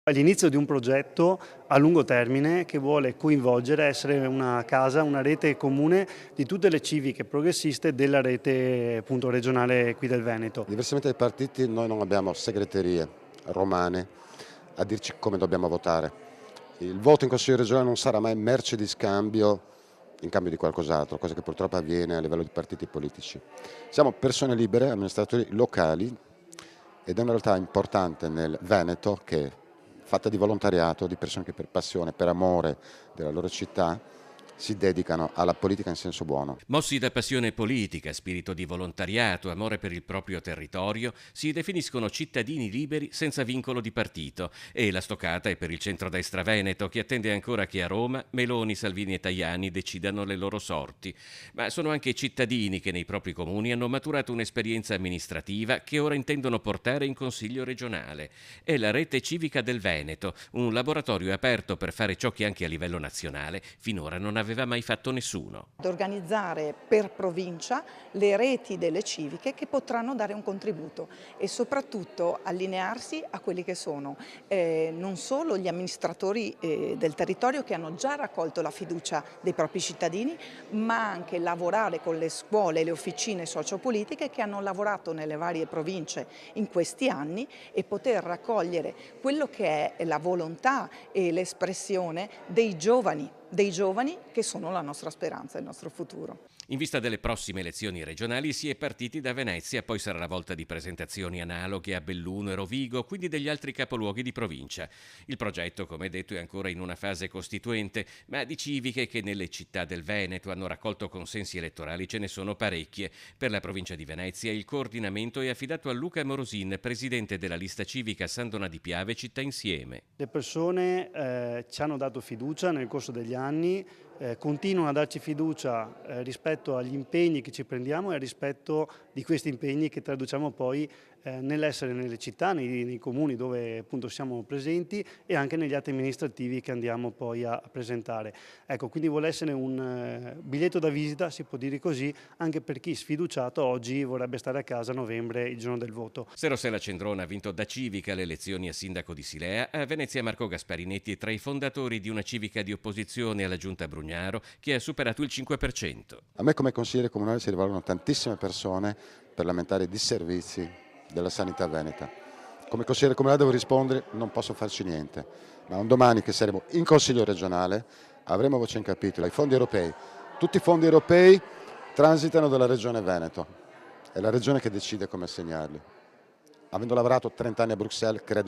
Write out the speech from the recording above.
All'inizio di un progetto a lungo termine che vuole coinvolgere, essere una casa, una rete comune di tutte le civiche progressiste della rete appunto regionale qui del Veneto. Diversamente dai partiti noi non abbiamo segreterie romane a dirci come dobbiamo votare. Il voto in Consiglio regionale non sarà mai merce di scambio in cambio di qualcos'altro, cosa che purtroppo avviene a livello di partiti politici. Siamo persone libere, amministratori locali ed è una realtà importante nel Veneto che è fatta di volontariato, di persone che per passione, per amore della loro città si dedicano alla politica in senso buono. Mossi da passione politica, spirito di volontariato, amore per il proprio territorio, si definiscono cittadini liberi senza vincolo di partito e la stoccata è per il centrodestra veneto che attende ancora che a Roma Meloni, Salvini e Tajani decidano le loro sorti. Ma sono anche cittadini che nei propri comuni hanno maturato un'esperienza amministrativa che ora intendono portare in Consiglio regionale. È la Rete Civica del Veneto, un laboratorio aperto per fare ciò che anche a livello nazionale finora non aveva mai fatto nessuno. Ad organizzare per provincia le reti delle civiche che potranno dare un contributo e soprattutto allinearsi a quelli che sono non solo gli amministratori del territorio che hanno già raccolto la fiducia dei propri cittadini, ma anche lavorare con le scuole e le officine sociopolitiche che hanno lavorato nelle varie province in questi anni e poter raccogliere quello che è la volontà e l'espressione dei giovani che sono la nostra speranza e il nostro futuro. In vista delle prossime elezioni regionali si è partiti da Venezia, poi sarà la volta di presentazioni analoghe a Belluno e Rovigo, quindi degli altri capoluoghi di provincia. Il progetto, come detto, è ancora in una fase costituente, ma di civiche che nelle città del Veneto hanno raccolto consensi elettorali ce ne sono parecchie. Per la provincia di Venezia il coordinamento è affidato a Luca Morosin, presidente della lista civica San Donà di Piave Città Insieme. Le persone ci hanno dato fiducia nel corso degli anni, continuano a darci fiducia rispetto agli impegni che ci prendiamo e al rispetto di questi impegni che traduciamo poi nell'essere nelle città, nei comuni dove appunto siamo presenti e anche negli atti amministrativi che andiamo poi a presentare. Ecco, quindi vuole essere un biglietto da visita, si può dire così, anche per chi sfiduciato oggi vorrebbe stare a casa a novembre, il giorno del voto. Se Rossella Cendrona ha vinto da civica le elezioni a sindaco di Silea, a Venezia Marco Gasparinetti è tra i fondatori di una civica di opposizione alla giunta Brugnaro che ha superato il 5%. A me come consigliere comunale si rivolgono tantissime persone per lamentare i disservizi della sanità veneta. Come consigliere comunale devo rispondere, non posso farci niente, ma un domani che saremo in Consiglio regionale avremo voce in capitolo ai fondi europei. Tutti i fondi europei transitano dalla Regione Veneto, è la Regione che decide come assegnarli. Avendo lavorato 30 anni a Bruxelles, credo